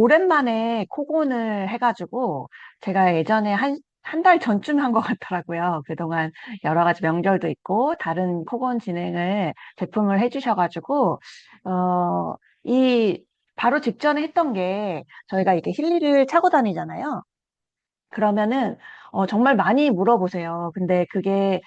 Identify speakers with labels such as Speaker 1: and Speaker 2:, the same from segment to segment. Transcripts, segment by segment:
Speaker 1: 오랜만에 코곤을 해가지고 제가 예전에 한 달 전쯤 한 것 같더라고요. 그동안 여러 가지 명절도 있고 다른 코곤 진행을 제품을 해주셔가지고 어, 이 바로 직전에 했던 게 저희가 이렇게 힐리를 차고 다니잖아요. 그러면은 정말 많이 물어보세요. 근데 그게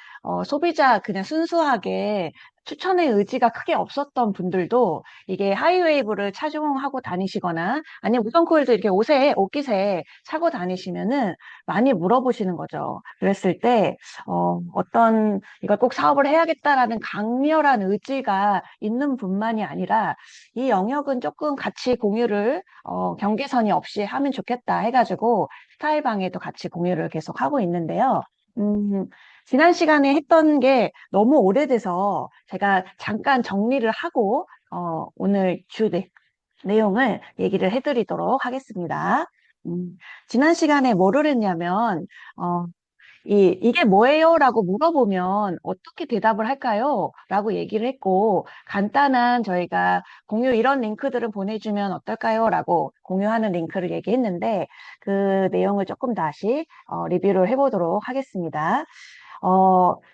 Speaker 1: 소비자 그냥 순수하게 추천의 의지가 크게 없었던 분들도 이게 하이웨이브를 착용하고 다니시거나 아니면 무선 코일도 이렇게 옷깃에 차고 다니시면은 많이 물어보시는 거죠. 그랬을 때 어떤 이걸 꼭 사업을 해야겠다라는 강렬한 의지가 있는 분만이 아니라 이 영역은 조금 같이 공유를 경계선이 없이 하면 좋겠다 해가지고 스타일방에도 같이 공유를 계속 하고 있는데요. 음, 지난 시간에 했던 게 너무 오래돼서 제가 잠깐 정리를 하고, 오늘 내용을 얘기를 해드리도록 하겠습니다. 음, 지난 시간에 뭐를 했냐면, 어, 이게 뭐예요? 라고 물어보면 어떻게 대답을 할까요? 라고 얘기를 했고, 간단한 저희가 공유 이런 링크들을 보내주면 어떨까요? 라고 공유하는 링크를 얘기했는데, 그 내용을 조금 다시 리뷰를 해보도록 하겠습니다.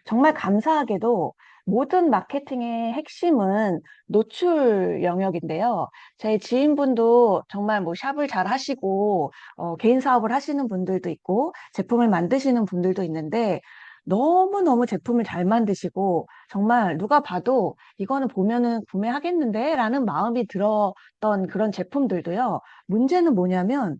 Speaker 1: 정말 감사하게도 모든 마케팅의 핵심은 노출 영역인데요. 제 지인분도 정말 뭐 샵을 잘 하시고, 개인 사업을 하시는 분들도 있고, 제품을 만드시는 분들도 있는데, 너무너무 제품을 잘 만드시고, 정말 누가 봐도 이거는 보면은 구매하겠는데? 라는 마음이 들었던 그런 제품들도요. 문제는 뭐냐면,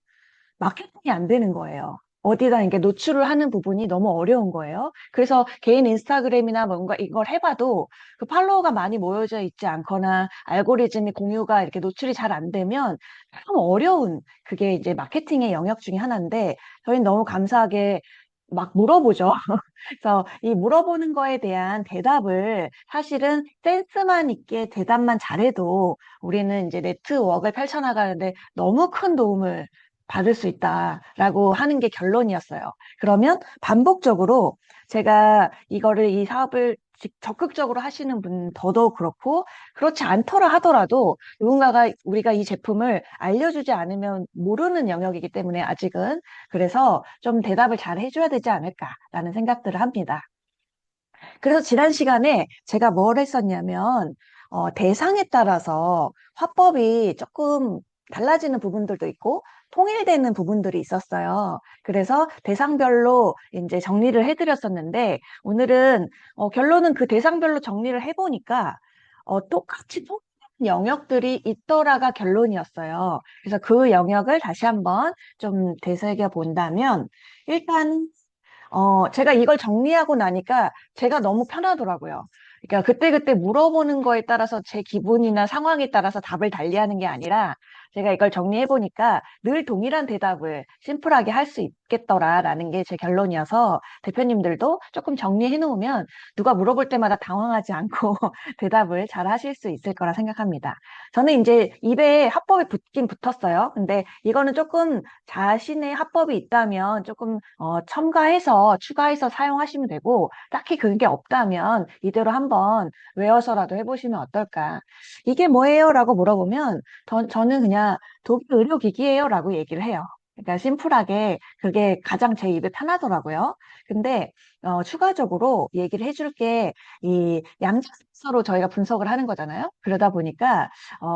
Speaker 1: 마케팅이 안 되는 거예요. 어디다 이게 노출을 하는 부분이 너무 어려운 거예요. 그래서 개인 인스타그램이나 뭔가 이걸 해봐도 그 팔로워가 많이 모여져 있지 않거나 알고리즘이 공유가 이렇게 노출이 잘 안 되면 참 어려운 그게 이제 마케팅의 영역 중에 하나인데 저희는 너무 감사하게 막 물어보죠. 그래서 이 물어보는 거에 대한 대답을 사실은 센스만 있게 대답만 잘해도 우리는 이제 네트워크를 펼쳐나가는데 너무 큰 도움을 받을 수 있다라고 하는 게 결론이었어요. 그러면 반복적으로 제가 이 사업을 적극적으로 하시는 분 더더욱 그렇고 그렇지 않더라 하더라도 누군가가 우리가 이 제품을 알려주지 않으면 모르는 영역이기 때문에 아직은 그래서 좀 대답을 잘 해줘야 되지 않을까라는 생각들을 합니다. 그래서 지난 시간에 제가 뭘 했었냐면, 대상에 따라서 화법이 조금 달라지는 부분들도 있고, 통일되는 부분들이 있었어요. 그래서 대상별로 이제 정리를 해드렸었는데, 오늘은, 결론은 그 대상별로 정리를 해보니까, 똑같이 통일되는 영역들이 있더라가 결론이었어요. 그래서 그 영역을 다시 한번 좀 되새겨 본다면, 일단 제가 이걸 정리하고 나니까 제가 너무 편하더라고요. 그러니까 그때그때 물어보는 거에 따라서 제 기분이나 상황에 따라서 답을 달리하는 게 아니라 제가 이걸 정리해 보니까 늘 동일한 대답을 심플하게 할 수 있겠더라라는 게 제 결론이어서 대표님들도 조금 정리해 놓으면 누가 물어볼 때마다 당황하지 않고 대답을 잘 하실 수 있을 거라 생각합니다. 저는 이제 입에 합법이 붙긴 붙었어요. 근데 이거는 조금 자신의 합법이 있다면 조금 첨가해서 추가해서 사용하시면 되고 딱히 그게 없다면 이대로 한번 외워서라도 해보시면 어떨까. 이게 뭐예요? 라고 물어보면 저는 그냥 독일 의료기기예요? 라고 얘기를 해요. 그러니까 심플하게 그게 가장 제 입에 편하더라고요. 근데 추가적으로 얘기를 해줄 게 이 양자택서로 저희가 분석을 하는 거잖아요. 그러다 보니까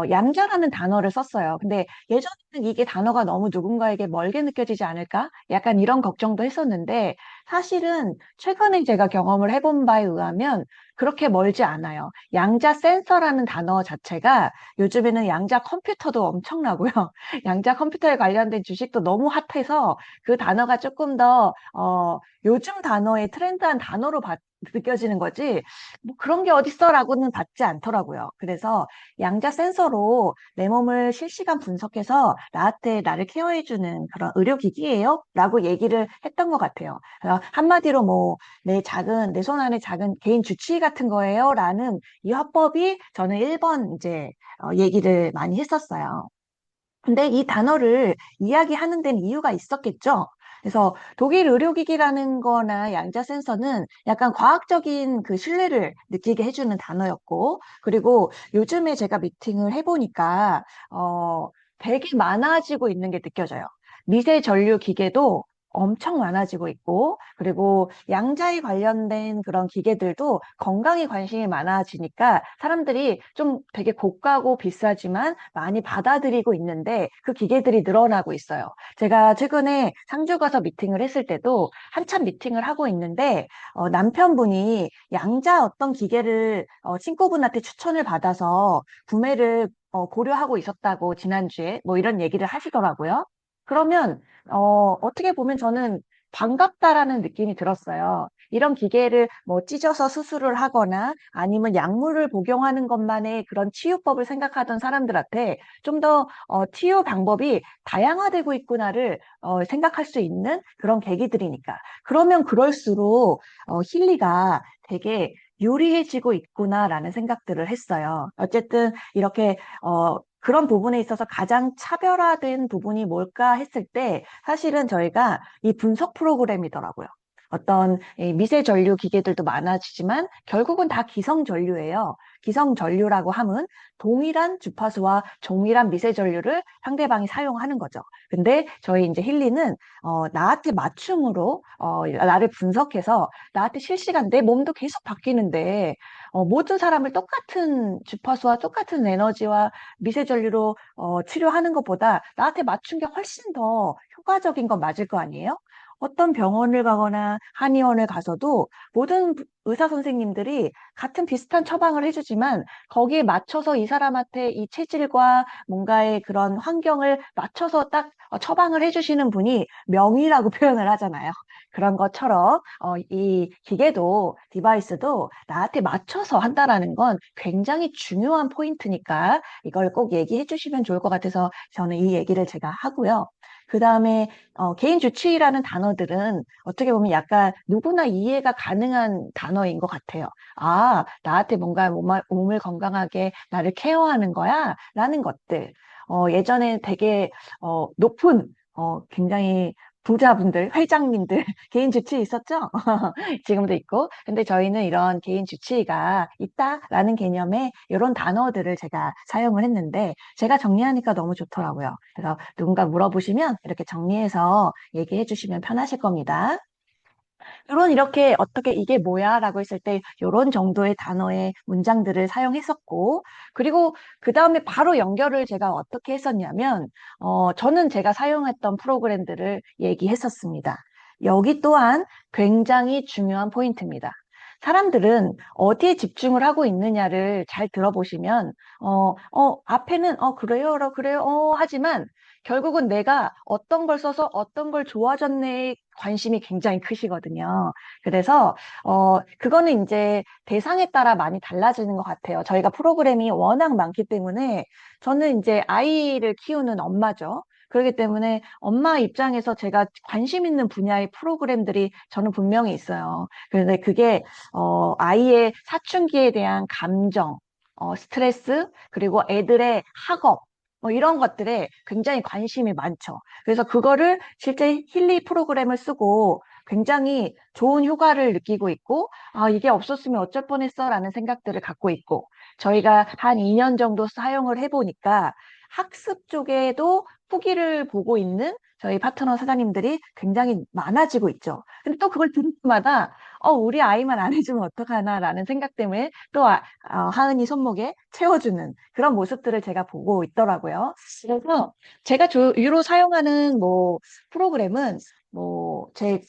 Speaker 1: 양자라는 단어를 썼어요. 근데 예전에는 이게 단어가 너무 누군가에게 멀게 느껴지지 않을까? 약간 이런 걱정도 했었는데 사실은 최근에 제가 경험을 해본 바에 의하면 그렇게 멀지 않아요. 양자 센서라는 단어 자체가 요즘에는 양자 컴퓨터도 엄청나고요. 양자 컴퓨터에 관련된 주식도 너무 핫해서 그 단어가 조금 더 요즘 단어의 트렌드한 단어로 느껴지는 거지 뭐 그런 게 어딨어라고는 받지 않더라고요. 그래서 양자 센서로 내 몸을 실시간 분석해서 나한테 나를 케어해주는 그런 의료기기예요? 라고 얘기를 했던 것 같아요. 한마디로 뭐 내 손 안에 작은 개인 주치의 같은 거예요? 라는 이 화법이 저는 1번 이제 얘기를 많이 했었어요. 근데 이 단어를 이야기하는 데는 이유가 있었겠죠? 그래서 독일 의료기기라는 거나 양자 센서는 약간 과학적인 그 신뢰를 느끼게 해주는 단어였고, 그리고 요즘에 제가 미팅을 해보니까, 되게 많아지고 있는 게 느껴져요. 미세 전류 기계도 엄청 많아지고 있고, 그리고 양자에 관련된 그런 기계들도 건강에 관심이 많아지니까 사람들이 좀 되게 고가고 비싸지만 많이 받아들이고 있는데 그 기계들이 늘어나고 있어요. 제가 최근에 상주 가서 미팅을 했을 때도 한참 미팅을 하고 있는데 남편분이 양자 어떤 기계를 친구분한테 추천을 받아서 구매를 고려하고 있었다고 지난주에 뭐 이런 얘기를 하시더라고요. 그러면 어떻게 보면 저는 반갑다라는 느낌이 들었어요. 이런 기계를 뭐 찢어서 수술을 하거나 아니면 약물을 복용하는 것만의 그런 치유법을 생각하던 사람들한테 좀 더 치유 방법이 다양화되고 있구나를 생각할 수 있는 그런 계기들이니까. 그러면 그럴수록 힐리가 되게 유리해지고 있구나라는 생각들을 했어요. 어쨌든 이렇게 그런 부분에 있어서 가장 차별화된 부분이 뭘까 했을 때 사실은 저희가 이 분석 프로그램이더라고요. 어떤 이 미세 전류 기계들도 많아지지만 결국은 다 기성 전류예요. 기성 전류라고 함은 동일한 주파수와 동일한 미세 전류를 상대방이 사용하는 거죠. 근데 저희 이제 힐리는 나한테 맞춤으로 나를 분석해서 나한테 실시간 내 몸도 계속 바뀌는데 모든 사람을 똑같은 주파수와 똑같은 에너지와 미세전류로 치료하는 것보다 나한테 맞춘 게 훨씬 더 효과적인 건 맞을 거 아니에요? 어떤 병원을 가거나 한의원을 가서도 모든 의사 선생님들이 같은 비슷한 처방을 해주지만 거기에 맞춰서 이 사람한테 이 체질과 뭔가의 그런 환경을 맞춰서 딱 처방을 해주시는 분이 명의라고 표현을 하잖아요. 그런 것처럼 이 기계도 디바이스도 나한테 맞춰서 한다라는 건 굉장히 중요한 포인트니까 이걸 꼭 얘기해 주시면 좋을 것 같아서 저는 이 얘기를 제가 하고요. 그 다음에 개인 주치의라는 단어들은 어떻게 보면 약간 누구나 이해가 가능한 단어인 것 같아요. 아, 나한테 뭔가 몸을 건강하게 나를 케어하는 거야? 라는 것들. 예전에 되게 높은 굉장히 부자분들, 회장님들, 개인 주치의 있었죠? 지금도 있고. 근데 저희는 이런 개인 주치의가 있다라는 개념의 이런 단어들을 제가 사용을 했는데 제가 정리하니까 너무 좋더라고요. 그래서 누군가 물어보시면 이렇게 정리해서 얘기해 주시면 편하실 겁니다. 이렇게 어떻게 이게 뭐야? 라고 했을 때 이런 정도의 단어의 문장들을 사용했었고, 그리고 그 다음에 바로 연결을 제가 어떻게 했었냐면, 저는 제가 사용했던 프로그램들을 얘기했었습니다. 여기 또한 굉장히 중요한 포인트입니다. 사람들은 어디에 집중을 하고 있느냐를 잘 들어보시면, 앞에는, 그래요, 그래요, 하지만 결국은 내가 어떤 걸 써서 어떤 걸 좋아졌네에 관심이 굉장히 크시거든요. 그래서, 그거는 이제 대상에 따라 많이 달라지는 것 같아요. 저희가 프로그램이 워낙 많기 때문에 저는 이제 아이를 키우는 엄마죠. 그렇기 때문에 엄마 입장에서 제가 관심 있는 분야의 프로그램들이 저는 분명히 있어요. 그런데 그게, 아이의 사춘기에 대한 감정, 스트레스, 그리고 애들의 학업, 뭐 이런 것들에 굉장히 관심이 많죠. 그래서 그거를 실제 힐리 프로그램을 쓰고 굉장히 좋은 효과를 느끼고 있고, 아, 이게 없었으면 어쩔 뻔했어 라는 생각들을 갖고 있고, 저희가 한 2년 정도 사용을 해보니까 학습 쪽에도 후기를 보고 있는 저희 파트너 사장님들이 굉장히 많아지고 있죠. 근데 또 그걸 들을 때마다, 우리 아이만 안 해주면 어떡하나라는 생각 때문에 또 하은이 손목에 채워주는 그런 모습들을 제가 보고 있더라고요. 그래서 제가 주로 사용하는 뭐 프로그램은 뭐 제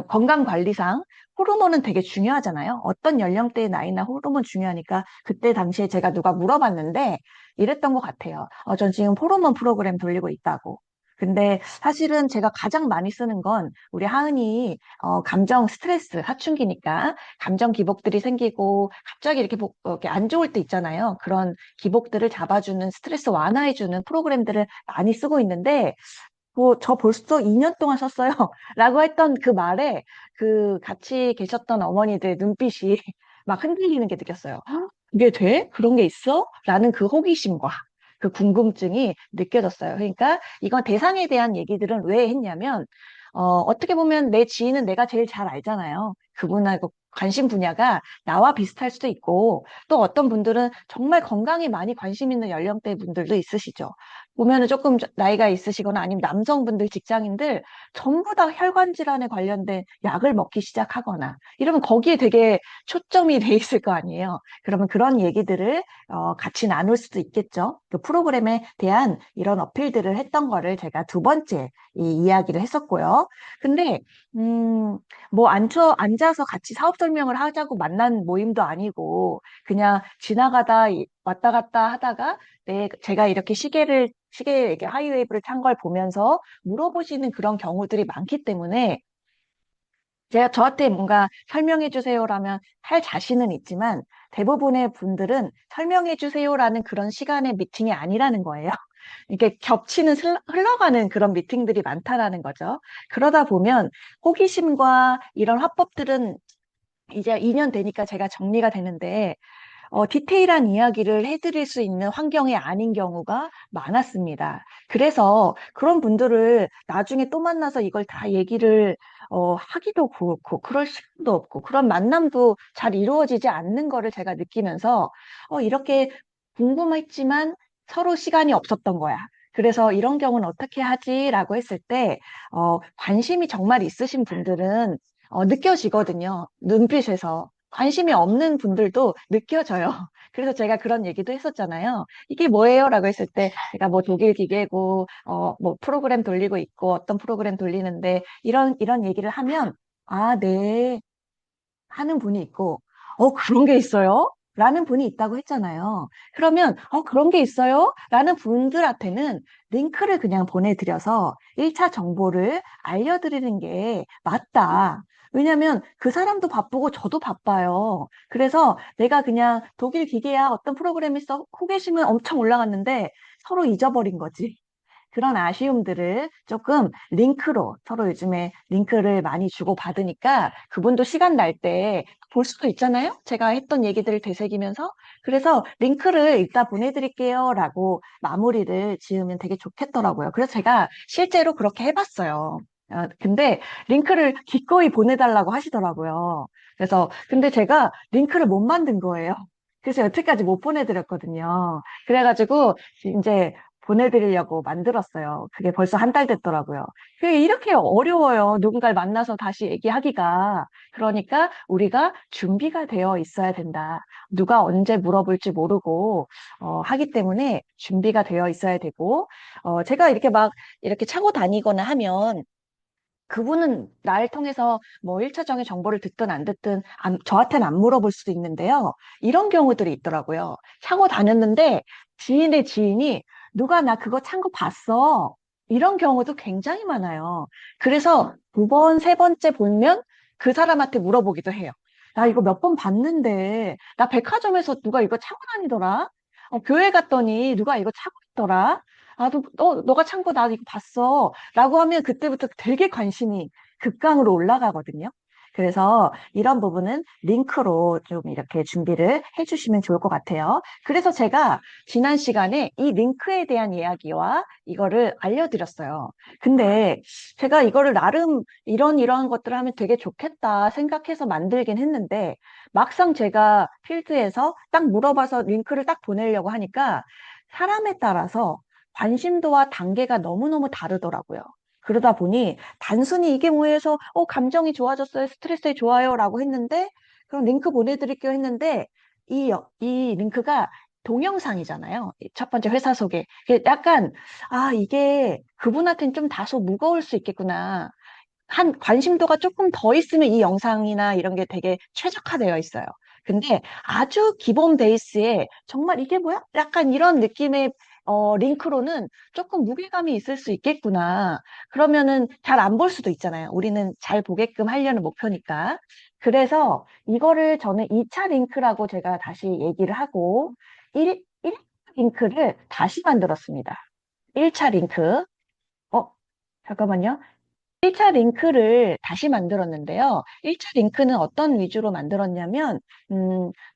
Speaker 1: 건강 관리상 호르몬은 되게 중요하잖아요. 어떤 연령대의 나이나 호르몬 중요하니까 그때 당시에 제가 누가 물어봤는데 이랬던 것 같아요. 전 지금 호르몬 프로그램 돌리고 있다고. 근데 사실은 제가 가장 많이 쓰는 건 우리 하은이 감정 스트레스 사춘기니까 감정 기복들이 생기고 갑자기 이렇게 안 좋을 때 있잖아요. 그런 기복들을 잡아주는 스트레스 완화해주는 프로그램들을 많이 쓰고 있는데 뭐, 저 벌써 2년 동안 썼어요. 라고 했던 그 말에 그 같이 계셨던 어머니들 눈빛이 막 흔들리는 게 느꼈어요. 헉, 그게 돼? 그런 게 있어? 라는 그 호기심과 그 궁금증이 느껴졌어요. 그러니까 이건 대상에 대한 얘기들은 왜 했냐면, 어떻게 보면 내 지인은 내가 제일 잘 알잖아요. 그분하고 관심 분야가 나와 비슷할 수도 있고, 또 어떤 분들은 정말 건강에 많이 관심 있는 연령대 분들도 있으시죠. 보면은 조금 나이가 있으시거나 아니면 남성분들, 직장인들 전부 다 혈관 질환에 관련된 약을 먹기 시작하거나 이러면 거기에 되게 초점이 돼 있을 거 아니에요. 그러면 그런 얘기들을 같이 나눌 수도 있겠죠. 그 프로그램에 대한 이런 어필들을 했던 거를 제가 두 번째 이야기를 했었고요. 근데 뭐 앉아서 같이 사업 설명을 하자고 만난 모임도 아니고 그냥 지나가다 왔다 갔다 하다가 제가 이렇게 시계에 이렇게 하이웨이브를 탄 걸 보면서 물어보시는 그런 경우들이 많기 때문에 제가 저한테 뭔가 설명해 주세요라면 할 자신은 있지만 대부분의 분들은 설명해 주세요라는 그런 시간의 미팅이 아니라는 거예요. 이게 겹치는 흘러가는 그런 미팅들이 많다라는 거죠. 그러다 보면 호기심과 이런 화법들은 이제 2년 되니까 제가 정리가 되는데 디테일한 이야기를 해드릴 수 있는 환경이 아닌 경우가 많았습니다. 그래서 그런 분들을 나중에 또 만나서 이걸 다 얘기를 하기도 그렇고, 그럴 시간도 없고, 그런 만남도 잘 이루어지지 않는 거를 제가 느끼면서 이렇게 궁금했지만 서로 시간이 없었던 거야. 그래서 이런 경우는 어떻게 하지라고 했을 때, 관심이 정말 있으신 분들은 느껴지거든요. 눈빛에서. 관심이 없는 분들도 느껴져요. 그래서 제가 그런 얘기도 했었잖아요. 이게 뭐예요? 라고 했을 때, 제가 뭐 독일 기계고, 뭐 프로그램 돌리고 있고, 어떤 프로그램 돌리는데, 이런 얘기를 하면, 아, 네, 하는 분이 있고, 그런 게 있어요? 라는 분이 있다고 했잖아요. 그러면, 그런 게 있어요? 라는 분들한테는 링크를 그냥 보내드려서 1차 정보를 알려드리는 게 맞다. 왜냐면 그 사람도 바쁘고 저도 바빠요. 그래서 내가 그냥 독일 기계야 어떤 프로그램이 있어 호기심은 엄청 올라갔는데 서로 잊어버린 거지. 그런 아쉬움들을 조금 링크로 서로 요즘에 링크를 많이 주고 받으니까 그분도 시간 날 때 볼 수도 있잖아요. 제가 했던 얘기들을 되새기면서 그래서 링크를 이따 보내드릴게요 라고 마무리를 지으면 되게 좋겠더라고요. 그래서 제가 실제로 그렇게 해봤어요. 근데 링크를 기꺼이 보내달라고 하시더라고요. 그래서 근데 제가 링크를 못 만든 거예요. 그래서 여태까지 못 보내드렸거든요. 그래가지고 이제 보내드리려고 만들었어요. 그게 벌써 한 달 됐더라고요. 그게 이렇게 어려워요. 누군가를 만나서 다시 얘기하기가. 그러니까 우리가 준비가 되어 있어야 된다. 누가 언제 물어볼지 모르고 하기 때문에 준비가 되어 있어야 되고 제가 이렇게 막 이렇게 차고 다니거나 하면 그분은 나를 통해서 뭐 1차적인 정보를 듣든 안 듣든 저한테는 안 물어볼 수도 있는데요. 이런 경우들이 있더라고요. 차고 다녔는데 지인의 지인이 누가 나 그거 찬 거 봤어. 이런 경우도 굉장히 많아요. 그래서 두 번, 세 번째 보면 그 사람한테 물어보기도 해요. 나 이거 몇 번 봤는데, 나 백화점에서 누가 이거 차고 다니더라? 교회 갔더니 누가 이거 차고 있더라? 너가 찬 거 나 이거 봤어. 라고 하면 그때부터 되게 관심이 급강으로 올라가거든요. 그래서 이런 부분은 링크로 좀 이렇게 준비를 해주시면 좋을 것 같아요. 그래서 제가 지난 시간에 이 링크에 대한 이야기와 이거를 알려드렸어요. 근데 제가 이거를 나름 이런 것들을 하면 되게 좋겠다 생각해서 만들긴 했는데 막상 제가 필드에서 딱 물어봐서 링크를 딱 보내려고 하니까 사람에 따라서 관심도와 단계가 너무너무 다르더라고요. 그러다 보니 단순히 이게 뭐 해서 감정이 좋아졌어요. 스트레스에 좋아요 라고 했는데 그럼 링크 보내드릴게요 했는데 이 링크가 동영상이잖아요. 이첫 번째 회사 소개. 약간 이게 그분한테는 좀 다소 무거울 수 있겠구나. 한 관심도가 조금 더 있으면 이 영상이나 이런 게 되게 최적화되어 있어요. 근데 아주 기본 베이스에 정말 이게 뭐야? 약간 이런 느낌의 링크로는 조금 무게감이 있을 수 있겠구나. 그러면은 잘 안 볼 수도 있잖아요. 우리는 잘 보게끔 하려는 목표니까. 그래서 이거를 저는 2차 링크라고 제가 다시 얘기를 하고 1 링크를 다시 만들었습니다. 1차 링크. 어, 잠깐만요. 1차 링크를 다시 만들었는데요. 1차 링크는 어떤 위주로 만들었냐면,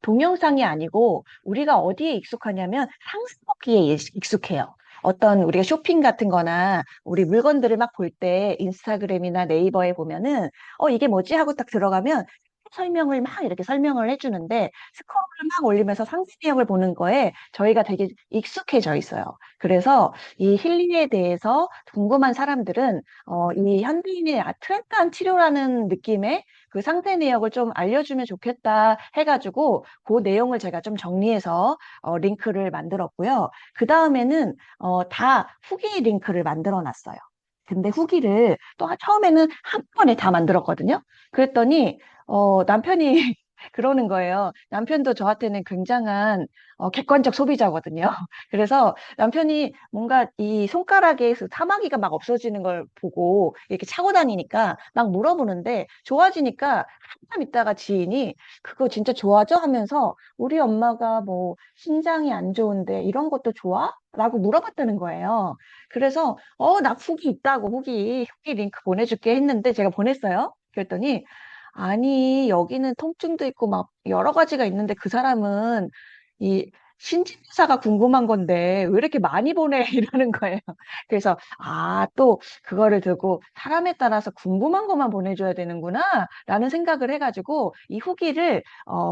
Speaker 1: 동영상이 아니고, 우리가 어디에 익숙하냐면, 상세먹기에 익숙해요. 어떤 우리가 쇼핑 같은 거나, 우리 물건들을 막 볼 때, 인스타그램이나 네이버에 보면은, 이게 뭐지? 하고 딱 들어가면, 설명을 막 이렇게 설명을 해주는데 스크롤을 막 올리면서 상세 내용을 보는 거에 저희가 되게 익숙해져 있어요. 그래서 이 힐링에 대해서 궁금한 사람들은 이 현대인의 트렌드한 치료라는 느낌의 그 상세 내역을 좀 알려주면 좋겠다 해가지고 그 내용을 제가 좀 정리해서 링크를 만들었고요. 그 다음에는 다 후기 링크를 만들어 놨어요. 근데 후기를 또 처음에는 한 번에 다 만들었거든요. 그랬더니 남편이 그러는 거예요. 남편도 저한테는 굉장한 객관적 소비자거든요. 그래서 남편이 뭔가 이 손가락에 사마귀가 막 없어지는 걸 보고 이렇게 차고 다니니까 막 물어보는데 좋아지니까 한참 있다가 지인이 그거 진짜 좋아져? 하면서 우리 엄마가 뭐 신장이 안 좋은데 이런 것도 좋아? 라고 물어봤다는 거예요. 그래서 나 후기 있다고 후기 링크 보내줄게 했는데 제가 보냈어요. 그랬더니 아니, 여기는 통증도 있고 막 여러 가지가 있는데 그 사람은 이 신진대사가 궁금한 건데 왜 이렇게 많이 보내? 이러는 거예요. 그래서 또 그거를 두고 사람에 따라서 궁금한 것만 보내줘야 되는구나 라는 생각을 해가지고 이 후기를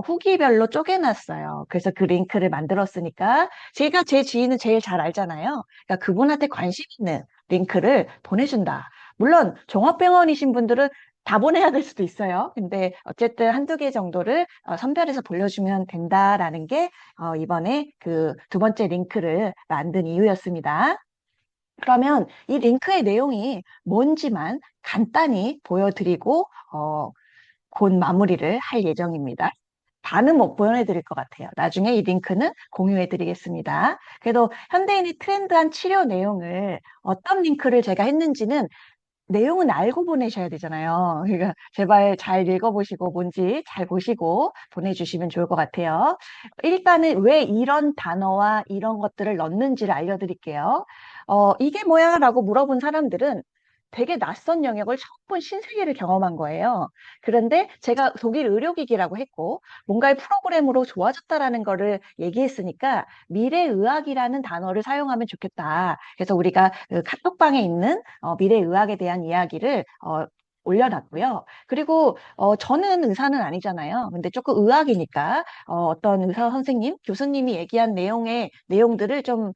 Speaker 1: 후기별로 쪼개놨어요. 그래서 그 링크를 만들었으니까 제가 제 지인은 제일 잘 알잖아요. 그러니까 그분한테 관심 있는 링크를 보내준다. 물론 종합병원이신 분들은 다 보내야 될 수도 있어요. 근데 어쨌든 한두 개 정도를 선별해서 돌려주면 된다라는 게 이번에 그 두 번째 링크를 만든 이유였습니다. 그러면 이 링크의 내용이 뭔지만 간단히 보여드리고 곧 마무리를 할 예정입니다. 다는 못 보내드릴 것 같아요. 나중에 이 링크는 공유해드리겠습니다. 그래도 현대인의 트렌드한 치료 내용을 어떤 링크를 제가 했는지는 내용은 알고 보내셔야 되잖아요. 그러니까 제발 잘 읽어보시고 뭔지 잘 보시고 보내주시면 좋을 것 같아요. 일단은 왜 이런 단어와 이런 것들을 넣는지를 알려드릴게요. 이게 뭐야? 라고 물어본 사람들은 되게 낯선 영역을 처음 본 신세계를 경험한 거예요. 그런데 제가 독일 의료기기라고 했고 뭔가의 프로그램으로 좋아졌다라는 거를 얘기했으니까 미래의학이라는 단어를 사용하면 좋겠다. 그래서 우리가 그 카톡방에 있는 미래의학에 대한 이야기를 올려놨고요. 그리고 저는 의사는 아니잖아요. 근데 조금 의학이니까 어떤 의사 선생님, 교수님이 얘기한 내용들을 좀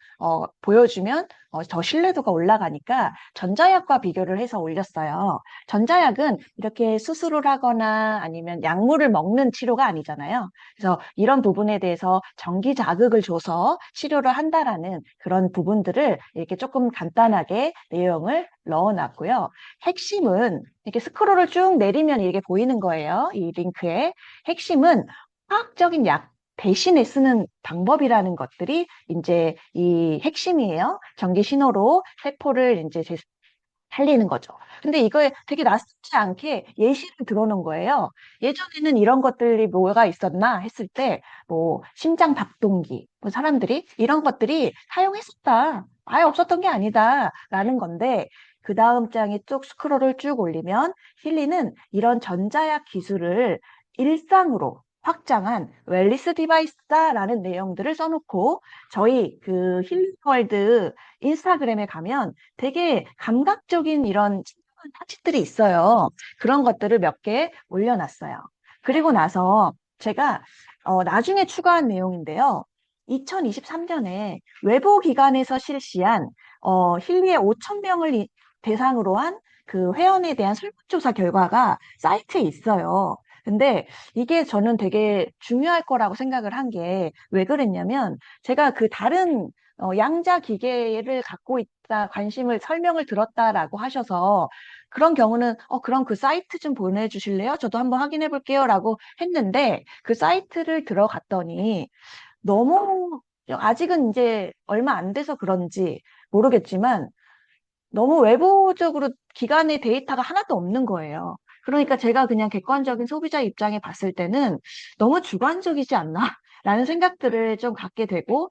Speaker 1: 보여주면 더 신뢰도가 올라가니까 전자약과 비교를 해서 올렸어요. 전자약은 이렇게 수술을 하거나 아니면 약물을 먹는 치료가 아니잖아요. 그래서 이런 부분에 대해서 전기 자극을 줘서 치료를 한다라는 그런 부분들을 이렇게 조금 간단하게 내용을 넣어놨고요. 핵심은 이렇게 스크롤을 쭉 내리면 이게 보이는 거예요. 이 링크에. 핵심은 화학적인 약 대신에 쓰는 방법이라는 것들이 이제 이 핵심이에요. 전기 신호로 세포를 이제 살리는 거죠. 근데 이거에 되게 낯설지 않게 예시를 들어놓은 거예요. 예전에는 이런 것들이 뭐가 있었나 했을 때, 뭐, 심장 박동기, 뭐 사람들이 이런 것들이 사용했었다. 아예 없었던 게 아니다. 라는 건데, 그 다음 장에 쭉 스크롤을 쭉 올리면 힐리는 이런 전자약 기술을 일상으로 확장한 웰리스 디바이스다라는 내용들을 써놓고 저희 그 힐링월드 인스타그램에 가면 되게 감각적인 이런 사진들이 있어요. 그런 것들을 몇 개 올려놨어요. 그리고 나서 제가 나중에 추가한 내용인데요. 2023년에 외부 기관에서 실시한 힐리의 5천 명을 대상으로 한 그 회원에 대한 설문조사 결과가 사이트에 있어요. 근데 이게 저는 되게 중요할 거라고 생각을 한 게 왜 그랬냐면 제가 그 다른 양자 기계를 갖고 있다, 관심을, 설명을 들었다라고 하셔서 그런 경우는 그럼 그 사이트 좀 보내주실래요? 저도 한번 확인해 볼게요. 라고 했는데 그 사이트를 들어갔더니 너무 아직은 이제 얼마 안 돼서 그런지 모르겠지만 너무 외부적으로 기관의 데이터가 하나도 없는 거예요. 그러니까 제가 그냥 객관적인 소비자 입장에 봤을 때는 너무 주관적이지 않나? 라는 생각들을 좀 갖게 되고,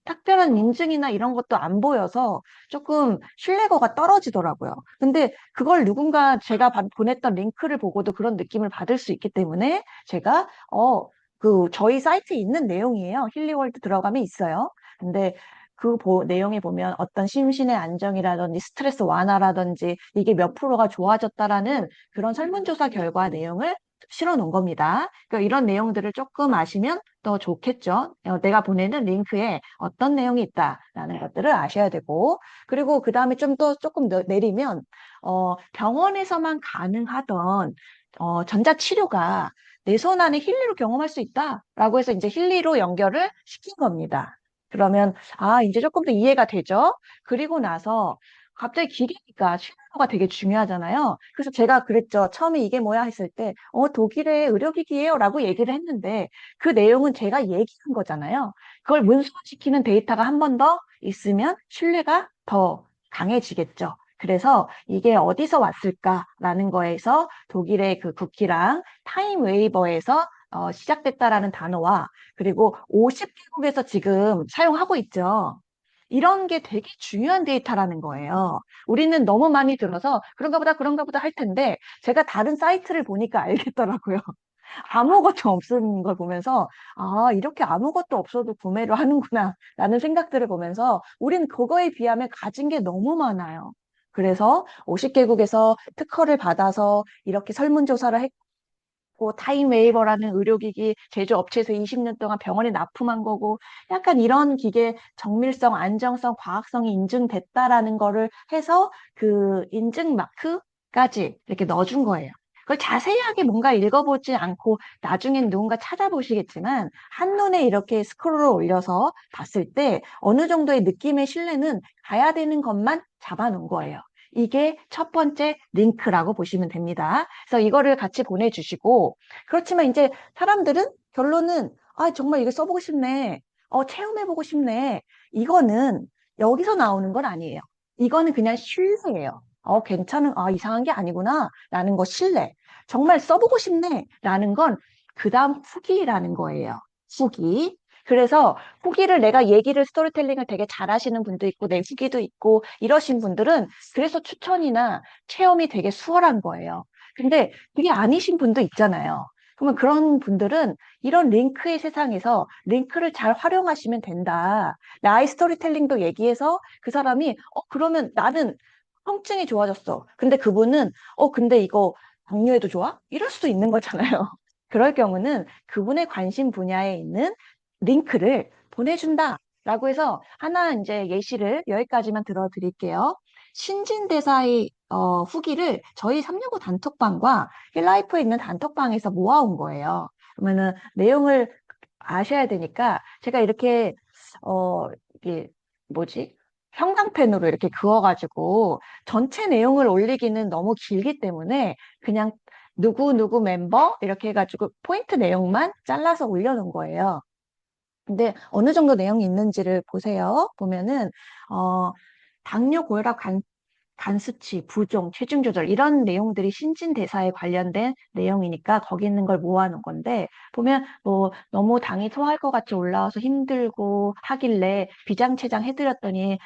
Speaker 1: 특별한 인증이나 이런 것도 안 보여서 조금 신뢰도가 떨어지더라고요. 근데 그걸 누군가 제가 보냈던 링크를 보고도 그런 느낌을 받을 수 있기 때문에 제가, 저희 사이트에 있는 내용이에요. 힐리월드 들어가면 있어요. 근데 그 내용에 보면 어떤 심신의 안정이라든지 스트레스 완화라든지 이게 몇 프로가 좋아졌다라는 그런 설문조사 결과 내용을 실어 놓은 겁니다. 그러니까 이런 내용들을 조금 아시면 더 좋겠죠. 내가 보내는 링크에 어떤 내용이 있다라는 것들을 아셔야 되고, 그리고 그 다음에 좀 더 조금 내리면, 병원에서만 가능하던, 전자치료가 내 손 안에 힐리로 경험할 수 있다라고 해서 이제 힐리로 연결을 시킨 겁니다. 그러면, 아, 이제 조금 더 이해가 되죠? 그리고 나서 갑자기 기계니까 실내가 되게 중요하잖아요. 그래서 제가 그랬죠. 처음에 이게 뭐야 했을 때, 독일의 의료기기예요 라고 얘기를 했는데 그 내용은 제가 얘기한 거잖아요. 그걸 문서화시키는 데이터가 한 번 더 있으면 신뢰가 더 강해지겠죠. 그래서 이게 어디서 왔을까라는 거에서 독일의 그 국기랑 타임 웨이버에서 시작됐다라는 단어와 그리고 50개국에서 지금 사용하고 있죠. 이런 게 되게 중요한 데이터라는 거예요. 우리는 너무 많이 들어서 그런가 보다 할 텐데 제가 다른 사이트를 보니까 알겠더라고요. 아무것도 없는 걸 보면서 아, 이렇게 아무것도 없어도 구매를 하는구나 라는 생각들을 보면서 우린 그거에 비하면 가진 게 너무 많아요. 그래서 50개국에서 특허를 받아서 이렇게 설문조사를 타임웨이버라는 의료기기 제조업체에서 20년 동안 병원에 납품한 거고 약간 이런 기계 정밀성, 안정성, 과학성이 인증됐다라는 거를 해서 그 인증 마크까지 이렇게 넣어준 거예요. 그걸 자세하게 뭔가 읽어보지 않고 나중엔 누군가 찾아보시겠지만 한눈에 이렇게 스크롤을 올려서 봤을 때 어느 정도의 느낌의 신뢰는 가야 되는 것만 잡아놓은 거예요. 이게 첫 번째 링크라고 보시면 됩니다. 그래서 이거를 같이 보내주시고, 그렇지만 이제 사람들은 결론은, 아, 정말 이거 써보고 싶네. 체험해보고 싶네. 이거는 여기서 나오는 건 아니에요. 이거는 그냥 신뢰예요. 이상한 게 아니구나. 라는 거 신뢰. 정말 써보고 싶네. 라는 건 그 다음 후기라는 거예요. 후기. 그래서 후기를 내가 얘기를 스토리텔링을 되게 잘하시는 분도 있고 내 후기도 있고 이러신 분들은 그래서 추천이나 체험이 되게 수월한 거예요. 근데 그게 아니신 분도 있잖아요. 그러면 그런 분들은 이런 링크의 세상에서 링크를 잘 활용하시면 된다. 나의 스토리텔링도 얘기해서 그 사람이 그러면 나는 통증이 좋아졌어. 근데 그분은 근데 이거 당뇨에도 좋아? 이럴 수도 있는 거잖아요. 그럴 경우는 그분의 관심 분야에 있는 링크를 보내준다. 라고 해서 하나 이제 예시를 여기까지만 들어드릴게요. 신진대사의 후기를 저희 365 단톡방과 힐라이프에 있는 단톡방에서 모아온 거예요. 그러면은 내용을 아셔야 되니까 제가 이렇게 이게 뭐지? 형광펜으로 이렇게 그어가지고 전체 내용을 올리기는 너무 길기 때문에 그냥 누구 멤버 이렇게 해가지고 포인트 내용만 잘라서 올려놓은 거예요. 근데 어느 정도 내용이 있는지를 보세요. 보면은 당뇨, 고혈압, 간 수치, 부종, 체중 조절 이런 내용들이 신진대사에 관련된 내용이니까 거기 있는 걸 모아놓은 건데 보면 뭐 너무 당이 토할 것 같이 올라와서 힘들고 하길래 비장체장 해드렸더니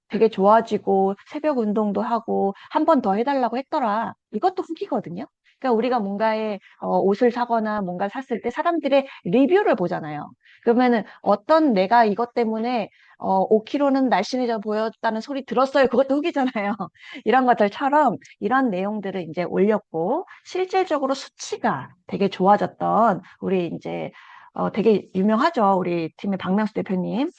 Speaker 1: 되게 좋아지고 새벽 운동도 하고 한 번 더 해달라고 했더라. 이것도 후기거든요. 그러니까 우리가 뭔가에 옷을 사거나 뭔가 샀을 때 사람들의 리뷰를 보잖아요. 그러면은 어떤 내가 이것 때문에 5kg는 날씬해져 보였다는 소리 들었어요. 그것도 후기잖아요. 이런 것들처럼 이런 내용들을 이제 올렸고 실질적으로 수치가 되게 좋아졌던 우리 이제 되게 유명하죠. 우리 팀의 박명수 대표님.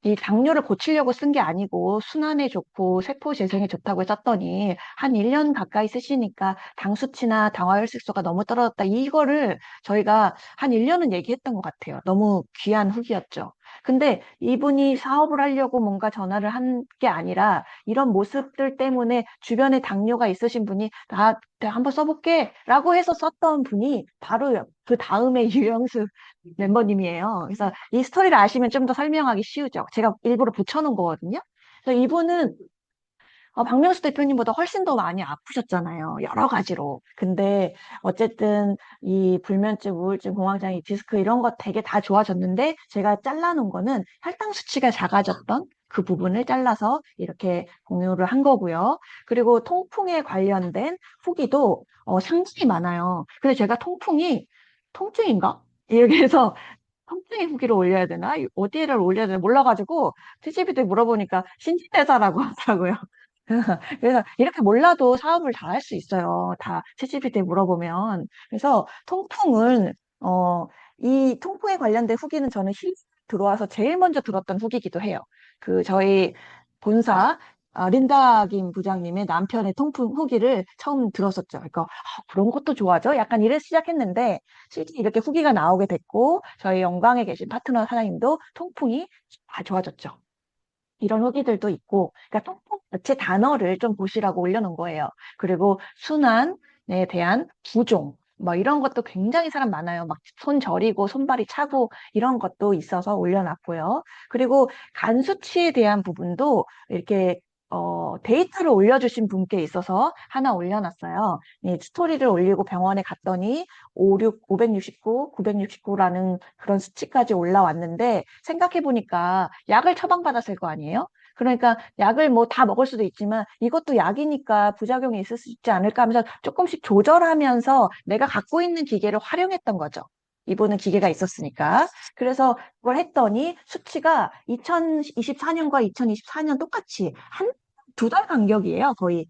Speaker 1: 이 당뇨를 고치려고 쓴 게 아니고 순환에 좋고 세포 재생에 좋다고 썼더니 한 1년 가까이 쓰시니까 당 수치나 당화혈색소가 너무 떨어졌다. 이거를 저희가 한 1년은 얘기했던 것 같아요. 너무 귀한 후기였죠. 근데 이분이 사업을 하려고 뭔가 전화를 한 게 아니라 이런 모습들 때문에 주변에 당뇨가 있으신 분이 나 한번 써볼게 라고 해서 썼던 분이 바로 그 다음에 유영수 멤버님이에요. 그래서 이 스토리를 아시면 좀 더 설명하기 쉬우죠. 제가 일부러 붙여놓은 거거든요. 그래서 이분은 박명수 대표님보다 훨씬 더 많이 아프셨잖아요. 여러 가지로. 근데 어쨌든 이 불면증, 우울증, 공황장애, 디스크 이런 것 되게 다 좋아졌는데 제가 잘라놓은 거는 혈당 수치가 작아졌던 그 부분을 잘라서 이렇게 공유를 한 거고요. 그리고 통풍에 관련된 후기도 상당히 많아요. 근데 제가 통증인가? 이렇게 해서 통증의 후기를 올려야 되나? 어디를 올려야 되나 몰라가지고 TGV도 물어보니까 신진대사라고 하더라고요. 그래서 이렇게 몰라도 사업을 다 할 수 있어요. 다 챗GPT에 물어보면. 그래서 통풍을, 어, 이 통풍에 관련된 후기는 저는 들어와서 제일 먼저 들었던 후기이기도 해요. 그 저희 본사, 린다 김 부장님의 남편의 통풍 후기를 처음 들었었죠. 그러니까 그런 것도 좋아져? 약간 이래 시작했는데 실제 이렇게 후기가 나오게 됐고 저희 영광에 계신 파트너 사장님도 통풍이 다 좋아졌죠. 이런 후기들도 있고, 그러니까 통풍 자체 단어를 좀 보시라고 올려놓은 거예요. 그리고 순환에 대한 부종, 뭐 이런 것도 굉장히 사람 많아요. 막 손 저리고 손발이 차고 이런 것도 있어서 올려놨고요. 그리고 간 수치에 대한 부분도 이렇게 데이터를 올려주신 분께 있어서 하나 올려놨어요. 이 스토리를 올리고 병원에 갔더니 569, 969라는 그런 수치까지 올라왔는데 생각해보니까 약을 처방받았을 거 아니에요? 그러니까 약을 뭐 다 먹을 수도 있지만 이것도 약이니까 부작용이 있을 수 있지 않을까 하면서 조금씩 조절하면서 내가 갖고 있는 기계를 활용했던 거죠. 이분은 기계가 있었으니까. 그래서 그걸 했더니 수치가 2024년과 2024년 똑같이 한 두 달 간격이에요. 거의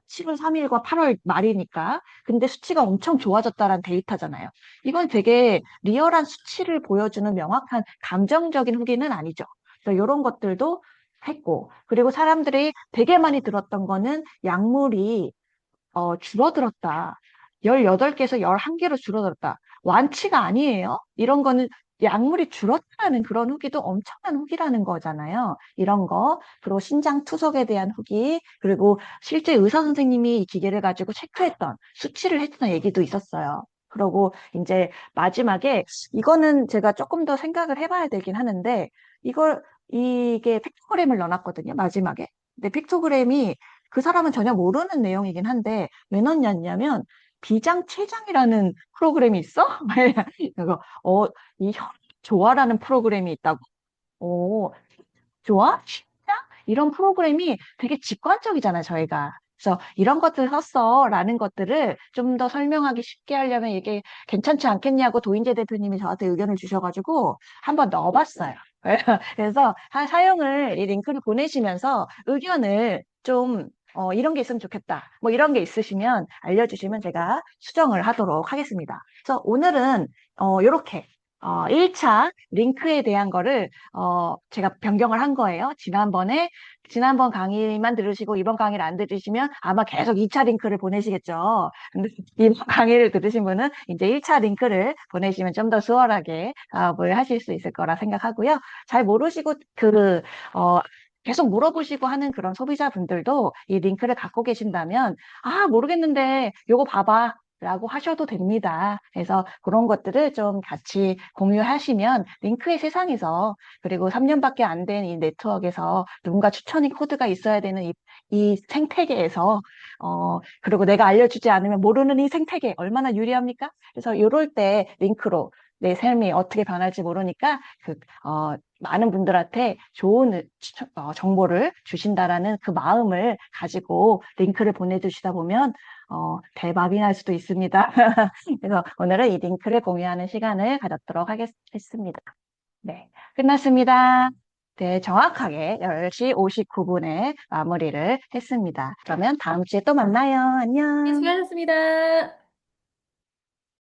Speaker 1: 7월 3일과 8월 말이니까. 근데 수치가 엄청 좋아졌다는 데이터잖아요. 이건 되게 리얼한 수치를 보여주는 명확한 감정적인 후기는 아니죠. 그래서 이런 것들도 했고, 그리고 사람들이 되게 많이 들었던 거는 약물이 줄어들었다. 18개에서 11개로 줄어들었다. 완치가 아니에요. 이런 거는 약물이 줄었다는 그런 후기도 엄청난 후기라는 거잖아요. 이런 거. 그리고 신장 투석에 대한 후기. 그리고 실제 의사 선생님이 이 기계를 가지고 체크했던, 수치를 했던 얘기도 있었어요. 그리고 이제 마지막에 이거는 제가 조금 더 생각을 해봐야 되긴 하는데 이게 픽토그램을 넣어놨거든요. 마지막에. 근데 픽토그램이 그 사람은 전혀 모르는 내용이긴 한데 왜 넣냐면 비장췌장이라는 프로그램이 있어? 그래서 이 조화라는 프로그램이 있다고. 오, 좋아? 진짜? 이런 프로그램이 되게 직관적이잖아요, 저희가. 그래서 이런 것들 썼어 라는 것들을 좀 더 설명하기 쉽게 하려면 이게 괜찮지 않겠냐고 도인재 대표님이 저한테 의견을 주셔가지고 한번 넣어봤어요. 그래서 사용을 이 링크를 보내시면서 의견을 좀 이런 게 있으면 좋겠다. 뭐 이런 게 있으시면 알려주시면 제가 수정을 하도록 하겠습니다. 그래서 오늘은 이렇게 1차 링크에 대한 거를 제가 변경을 한 거예요. 지난번 강의만 들으시고 이번 강의를 안 들으시면 아마 계속 2차 링크를 보내시겠죠. 근데 이번 강의를 들으신 분은 이제 1차 링크를 보내시면 좀 더 수월하게 뭘 하실 수 있을 거라 생각하고요. 잘 모르시고 어, 계속 물어보시고 하는 그런 소비자분들도 이 링크를 갖고 계신다면, 모르겠는데 요거 봐봐. 라고 하셔도 됩니다. 그래서 그런 것들을 좀 같이 공유하시면 링크의 세상에서 그리고 3년밖에 안 된 이 네트워크에서 누군가 추천이 코드가 있어야 되는 이 생태계에서 그리고 내가 알려주지 않으면 모르는 이 생태계 얼마나 유리합니까? 그래서 이럴 때 링크로 내 삶이 어떻게 변할지 모르니까 많은 분들한테 좋은 정보를 주신다라는 그 마음을 가지고 링크를 보내주시다 보면 대박이 날 수도 있습니다. 그래서 오늘은 이 링크를 공유하는 시간을 가졌도록 하겠습니다. 네, 끝났습니다. 네, 정확하게 10시 59분에 마무리를 했습니다. 그러면 다음 주에 또 만나요.
Speaker 2: 네,
Speaker 1: 안녕.
Speaker 2: 수고하셨습니다.